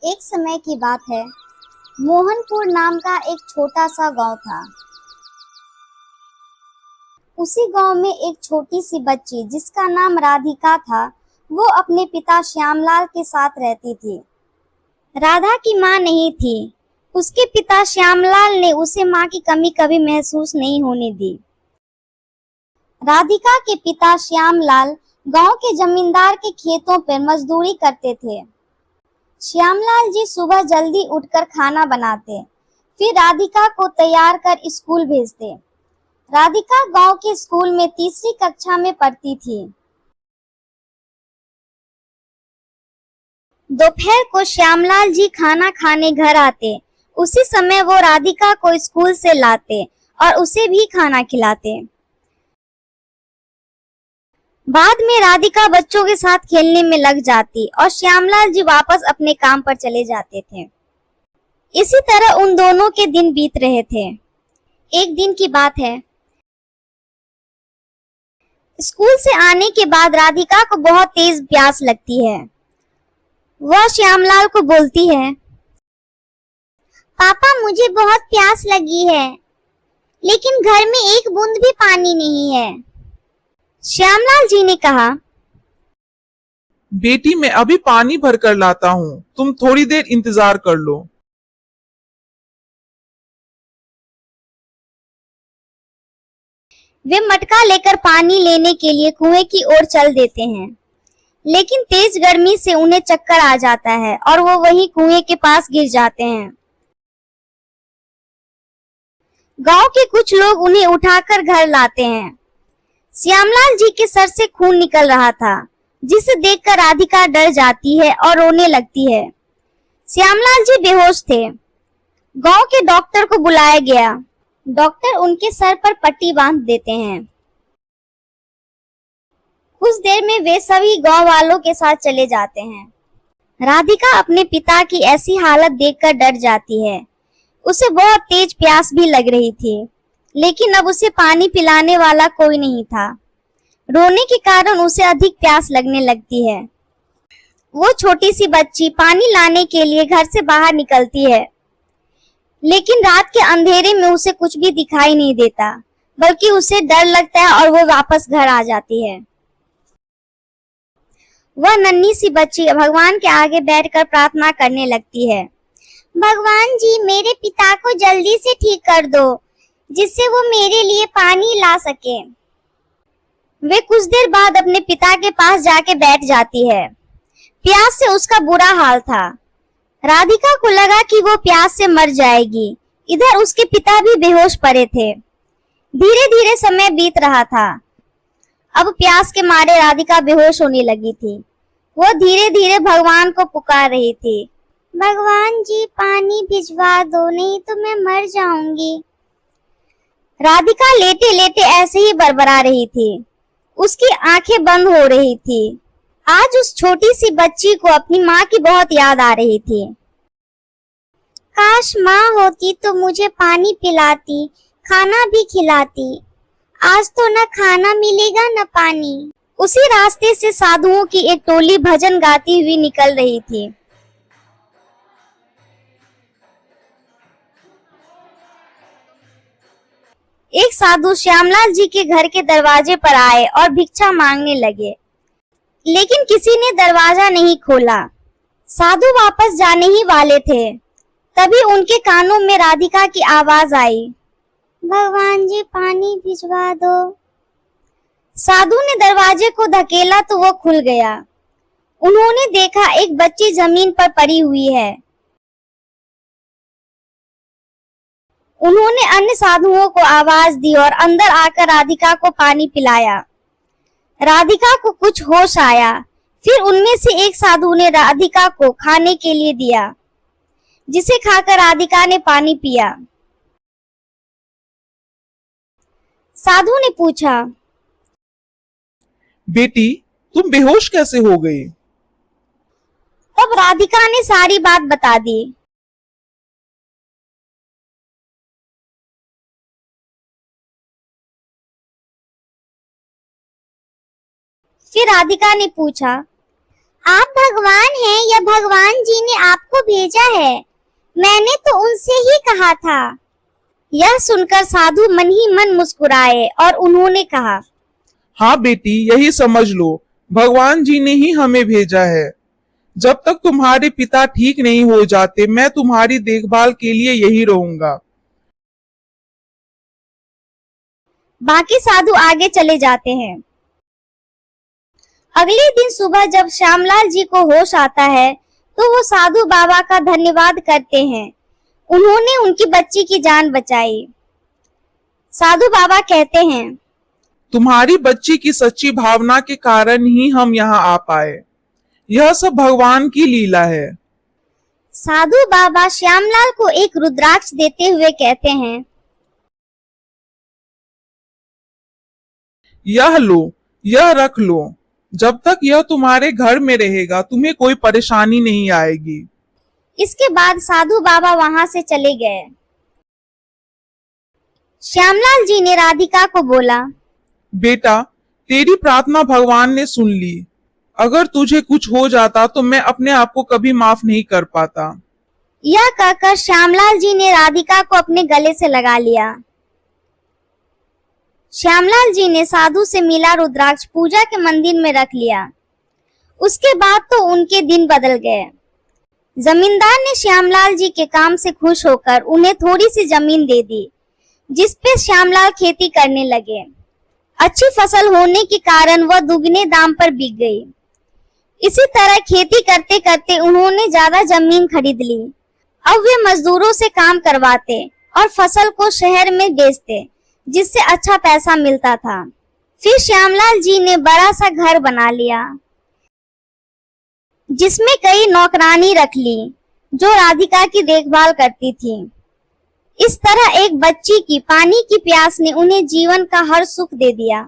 एक समय की बात है। मोहनपुर नाम का एक छोटा सा गांव था। उसी गांव में एक छोटी सी बच्ची जिसका नाम राधिका था, वो अपने पिता श्यामलाल के साथ रहती थी। राधा की माँ नहीं थी। उसके पिता श्यामलाल ने उसे माँ की कमी कभी महसूस नहीं होने दी। राधिका के पिता श्यामलाल गांव के जमींदार के खेतों पर मजदूरी करते थे। श्यामलाल जी सुबह जल्दी उठकर खाना बनाते, फिर राधिका को तैयार कर स्कूल भेजते। राधिका गांव के स्कूल में तीसरी कक्षा में पढ़ती थी। दोपहर को श्यामलाल जी खाना खाने घर आते। उसी समय वो राधिका को स्कूल से लाते और उसे भी खाना खिलाते। बाद में राधिका बच्चों के साथ खेलने में लग जाती और श्यामलाल जी वापस अपने काम पर चले जाते थे। इसी तरह उन दोनों के दिन बीत रहे थे। एक दिन की बात है। स्कूल से आने के बाद राधिका को बहुत तेज प्यास लगती है। वह श्यामलाल को बोलती है, पापा मुझे बहुत प्यास लगी है, लेकिन घर में एक बूंद भी पानी नहीं है। श्यामलाल जी ने कहा, बेटी मैं अभी पानी भर कर लाता हूँ, तुम थोड़ी देर इंतजार कर लो। वे मटका लेकर पानी लेने के लिए कुएं की ओर चल देते हैं, लेकिन तेज गर्मी से उन्हें चक्कर आ जाता है और वो वहीं कुएं के पास गिर जाते हैं। गांव के कुछ लोग उन्हें उठाकर घर लाते हैं। श्यामलाल जी के सर से खून निकल रहा था, जिसे देखकर राधिका डर जाती है और रोने लगती है। श्यामलाल जी बेहोश थे। गांव के डॉक्टर को बुलाया गया। डॉक्टर उनके सर पर पट्टी बांध देते हैं। कुछ देर में वे सभी गांव वालों के साथ चले जाते हैं। राधिका अपने पिता की ऐसी हालत देखकर डर जाती है। उसे बहुत तेज प्यास भी लग रही थी, लेकिन अब उसे पानी पिलाने वाला कोई नहीं था। रोने के कारण उसे अधिक प्यास लगने लगती है। वो छोटी सी बच्ची पानी लाने के लिए घर से बाहर निकलती है, लेकिन रात के अंधेरे में उसे कुछ भी दिखाई नहीं देता, बल्कि उसे डर लगता है और वो वापस घर आ जाती है। वह नन्ही सी बच्ची भगवान के आगे बैठकर प्रार्थना करने लगती है, भगवान जी मेरे पिता को जल्दी से ठीक कर दो, जिससे वो मेरे लिए पानी ला सके। वे कुछ देर बाद अपने पिता के पास जाके बैठ जाती है। प्यास से उसका बुरा हाल था। राधिका को लगा कि वो प्यास से मर जाएगी। इधर उसके पिता भी बेहोश पड़े थे। धीरे धीरे समय बीत रहा था। अब प्यास के मारे राधिका बेहोश होने लगी थी। वो धीरे धीरे भगवान को पुकार रही थी, भगवान जी पानी भिजवा दो, नहीं तो मैं मर जाऊंगी। राधिका लेटे लेटे ऐसे ही बड़बड़ा रही थी। उसकी आंखें बंद हो रही थी। आज उस छोटी सी बच्ची को अपनी माँ की बहुत याद आ रही थी। काश माँ होती तो मुझे पानी पिलाती, खाना भी खिलाती। आज तो न खाना मिलेगा न पानी। उसी रास्ते से साधुओं की एक टोली भजन गाती हुई निकल रही थी। एक साधु श्यामलाल जी के घर के दरवाजे पर आए और भिक्षा मांगने लगे, लेकिन किसी ने दरवाजा नहीं खोला। साधु वापस जाने ही वाले थे, तभी उनके कानों में राधिका की आवाज आई, भगवान जी पानी भिजवा दो। साधु ने दरवाजे को धकेला तो वो खुल गया। उन्होंने देखा एक बच्ची जमीन पर पड़ी हुई है। उन्होंने अन्य साधुओं को आवाज दी और अंदर आकर राधिका को पानी पिलाया। राधिका को कुछ होश आया। फिर उनमें से एक साधु ने राधिका को खाने के लिए दिया, जिसे खाकर राधिका ने पानी पिया। साधु ने पूछा, बेटी तुम बेहोश कैसे हो गई? तब राधिका ने सारी बात बता दी। फिर राधिका ने पूछा, आप भगवान हैं या भगवान जी ने आपको भेजा है? मैंने तो उनसे ही कहा था। यह सुनकर साधु मन ही मन मुस्कुराए और उन्होंने कहा, हाँ बेटी, यही समझ लो, भगवान जी ने ही हमें भेजा है। जब तक तुम्हारे पिता ठीक नहीं हो जाते, मैं तुम्हारी देखभाल के लिए यही रहूंगा। बाकी साधु आगे चले जाते हैं। अगले दिन सुबह जब श्यामलाल जी को होश आता है तो वो साधु बाबा का धन्यवाद करते हैं, उन्होंने उनकी बच्ची की जान बचाई। साधु बाबा कहते हैं, तुम्हारी बच्ची की सच्ची भावना के कारण ही हम यहाँ आ पाए। यह सब भगवान की लीला है। साधु बाबा श्यामलाल को एक रुद्राक्ष देते हुए कहते हैं, यह लो, यह रख लो। जब तक यह तुम्हारे घर में रहेगा, तुम्हें कोई परेशानी नहीं आएगी। इसके बाद साधु बाबा वहां से चले गए। श्यामलाल जी ने राधिका को बोला, बेटा, तेरी प्रार्थना भगवान ने सुन ली। अगर तुझे कुछ हो जाता तो मैं अपने आप को कभी माफ नहीं कर पाता। यह कहकर श्यामलाल जी ने राधिका को अपने गले से लगा लिया। श्यामलाल जी ने साधु से मिला रुद्राक्ष पूजा के मंदिर में रख लिया। उसके बाद तो उनके दिन बदल गए। जमींदार ने श्यामलाल जी के काम से खुश होकर उन्हें थोड़ी सी जमीन दे दी, जिसपे श्यामलाल खेती करने लगे। अच्छी फसल होने के कारण वह दुगने दाम पर बिक गई। इसी तरह खेती करते करते उन्होंने ज्यादा जमीन खरीद ली। अब वे मजदूरों से काम करवाते और फसल को शहर में बेचते, जिससे अच्छा पैसा मिलता था। फिर श्यामलाल जी ने बड़ा सा घर बना लिया, जिसमें कई नौकरानी रख ली, जो राधिका की देखभाल करती थी। इस तरह एक बच्ची की पानी की प्यास ने उन्हें जीवन का हर सुख दे दिया।